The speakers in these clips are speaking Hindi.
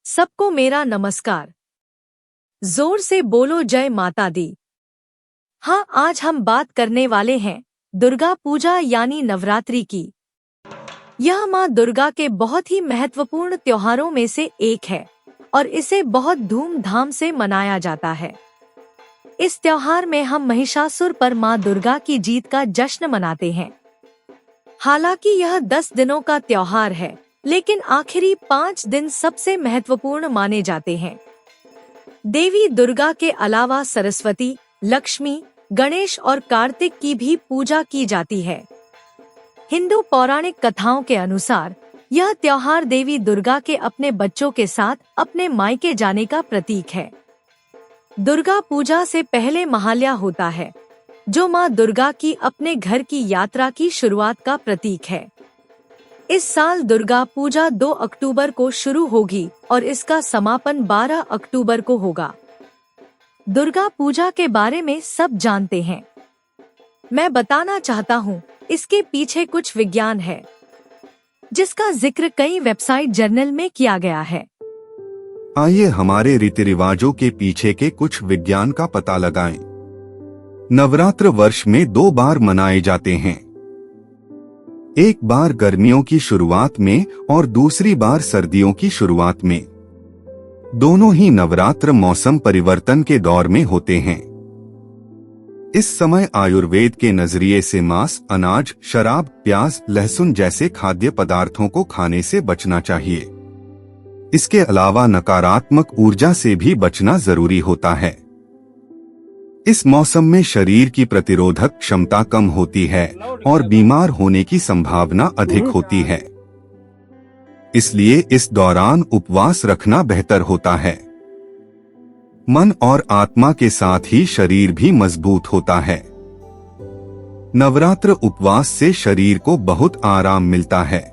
सबको मेरा नमस्कार। जोर से बोलो जय माता दी। हाँ, आज हम बात करने वाले हैं दुर्गा पूजा यानी नवरात्रि की। यह माँ दुर्गा के बहुत ही महत्वपूर्ण त्योहारों में से एक है और इसे बहुत धूमधाम से मनाया जाता है। इस त्योहार में हम महिषासुर पर माँ दुर्गा की जीत का जश्न मनाते हैं। हालांकि यह 10 दिनों का त्योहार है, लेकिन आखिरी 5 दिन सबसे महत्वपूर्ण माने जाते हैं। देवी दुर्गा के अलावा सरस्वती, लक्ष्मी, गणेश और कार्तिक की भी पूजा की जाती है। हिंदू पौराणिक कथाओं के अनुसार यह त्योहार देवी दुर्गा के अपने बच्चों के साथ अपने मायके जाने का प्रतीक है। दुर्गा पूजा से पहले महाल्या होता है, जो माँ दुर्गा की अपने घर की यात्रा की शुरुआत का प्रतीक है। इस साल दुर्गा पूजा 2 अक्टूबर को शुरू होगी और इसका समापन 12 अक्टूबर को होगा। दुर्गा पूजा के बारे में सब जानते हैं। मैं बताना चाहता हूँ, इसके पीछे कुछ विज्ञान है, जिसका जिक्र कई वेबसाइट जर्नल में किया गया है। आइए हमारे रीति रिवाजों के पीछे के कुछ विज्ञान का पता लगाएं। नवरात्र वर्ष में 2 बार मनाए जाते हैं। एक बार गर्मियों की शुरुआत में और दूसरी बार सर्दियों की शुरुआत में। दोनों ही नवरात्र मौसम परिवर्तन के दौर में होते हैं। इस समय आयुर्वेद के नजरिए से मांस, अनाज, शराब, प्याज, लहसुन जैसे खाद्य पदार्थों को खाने से बचना चाहिए। इसके अलावा नकारात्मक ऊर्जा से भी बचना जरूरी होता है। इस मौसम में शरीर की प्रतिरोधक क्षमता कम होती है और बीमार होने की संभावना अधिक होती है। इसलिए इस दौरान उपवास रखना बेहतर होता है। मन और आत्मा के साथ ही शरीर भी मजबूत होता है। नवरात्र उपवास से शरीर को बहुत आराम मिलता है।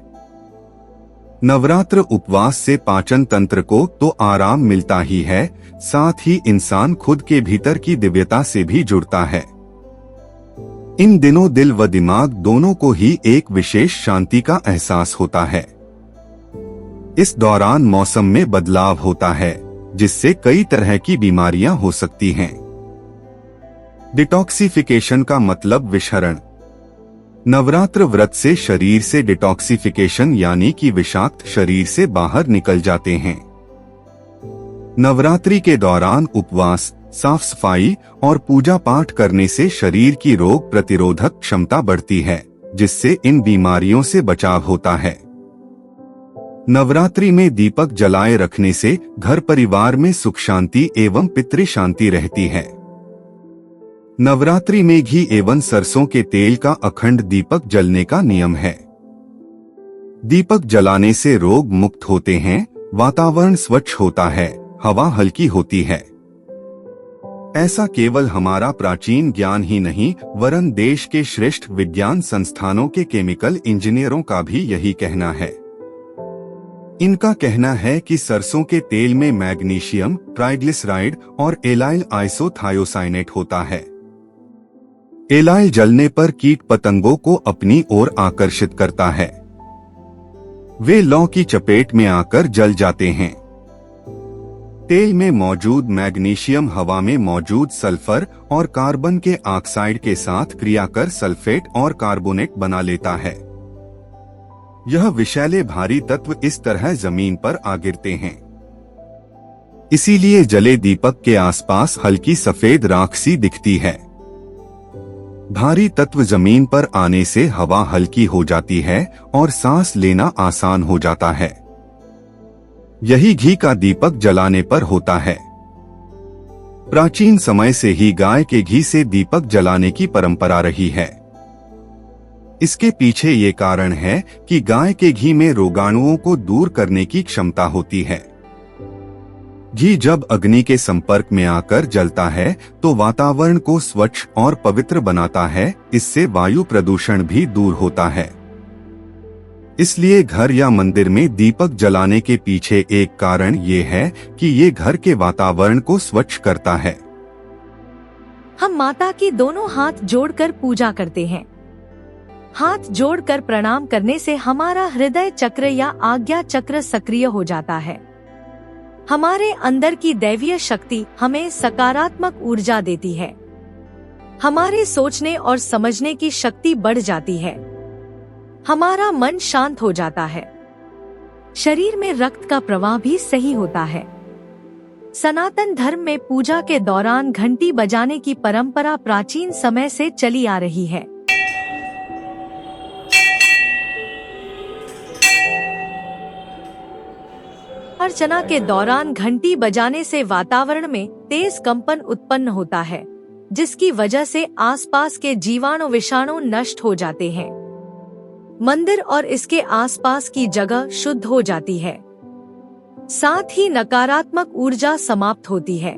नवरात्र उपवास से पाचन तंत्र को तो आराम मिलता ही है, साथ ही इंसान खुद के भीतर की दिव्यता से भी जुड़ता है। इन दिनों दिल व दिमाग दोनों को ही एक विशेष शांति का एहसास होता है। इस दौरान मौसम में बदलाव होता है, जिससे कई तरह की बीमारियां हो सकती हैं। डिटॉक्सिफिकेशन का मतलब विषहरण। नवरात्र व्रत से शरीर से डिटॉक्सिफिकेशन यानी कि विषाक्त शरीर से बाहर निकल जाते हैं। नवरात्रि के दौरान उपवास, साफ सफाई और पूजा पाठ करने से शरीर की रोग प्रतिरोधक क्षमता बढ़ती है, जिससे इन बीमारियों से बचाव होता है। नवरात्रि में दीपक जलाए रखने से घर परिवार में सुख शांति एवं पितृ शांति रहती है। नवरात्रि में घी एवं सरसों के तेल का अखंड दीपक जलने का नियम है। दीपक जलाने से रोग मुक्त होते हैं, वातावरण स्वच्छ होता है, हवा हल्की होती है। ऐसा केवल हमारा प्राचीन ज्ञान ही नहीं, वरन देश के श्रेष्ठ विज्ञान संस्थानों के केमिकल इंजीनियरों का भी यही कहना है। इनका कहना है कि सरसों के तेल में मैग्नीशियम, ट्राइग्लिसराइड और एलाइल आइसोथायोसाइनेट होता है। एलाइल जलने पर कीट पतंगों को अपनी ओर आकर्षित करता है। वे लौ की चपेट में आकर जल जाते हैं। तेल में मौजूद मैग्नीशियम हवा में मौजूद सल्फर और कार्बन के ऑक्साइड के साथ क्रिया कर सल्फेट और कार्बोनेट बना लेता है। यह विषैले भारी तत्व इस तरह जमीन पर आ गिरते हैं। इसीलिए जले दीपक के आसपास हल्की सफेद राख सी दिखती है। भारी तत्व जमीन पर आने से हवा हल्की हो जाती है और सांस लेना आसान हो जाता है। यही घी का दीपक जलाने पर होता है। प्राचीन समय से ही गाय के घी से दीपक जलाने की परंपरा रही है। इसके पीछे ये कारण है कि गाय के घी में रोगाणुओं को दूर करने की क्षमता होती है। घी जब अग्नि के संपर्क में आकर जलता है तो वातावरण को स्वच्छ और पवित्र बनाता है। इससे वायु प्रदूषण भी दूर होता है। इसलिए घर या मंदिर में दीपक जलाने के पीछे एक कारण ये है कि ये घर के वातावरण को स्वच्छ करता है। हम माता की दोनों हाथ जोड़कर पूजा करते हैं। हाथ जोड़कर प्रणाम करने से हमारा हृदय चक्र या आज्ञा चक्र सक्रिय हो जाता है। हमारे अंदर की दैवीय शक्ति हमें सकारात्मक ऊर्जा देती है। हमारे सोचने और समझने की शक्ति बढ़ जाती है। हमारा मन शांत हो जाता है। शरीर में रक्त का प्रवाह भी सही होता है। सनातन धर्म में पूजा के दौरान घंटी बजाने की परंपरा प्राचीन समय से चली आ रही है। अर्चना के दौरान घंटी बजाने से वातावरण में तेज कंपन उत्पन्न होता है, जिसकी वजह से आसपास के जीवाणु विषाणु नष्ट हो जाते हैं। मंदिर और इसके आसपास की जगह शुद्ध हो जाती है। साथ ही नकारात्मक ऊर्जा समाप्त होती है।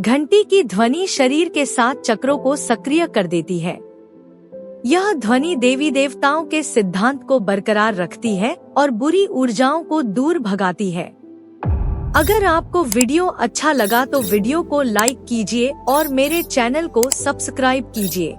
घंटी की ध्वनि शरीर के 7 चक्रों को सक्रिय कर देती है। यह ध्वनि देवी देवताओं के सिद्धांत को बरकरार रखती है और बुरी ऊर्जाओं को दूर भगाती है। अगर आपको वीडियो अच्छा लगा तो वीडियो को लाइक कीजिए और मेरे चैनल को सब्सक्राइब कीजिए।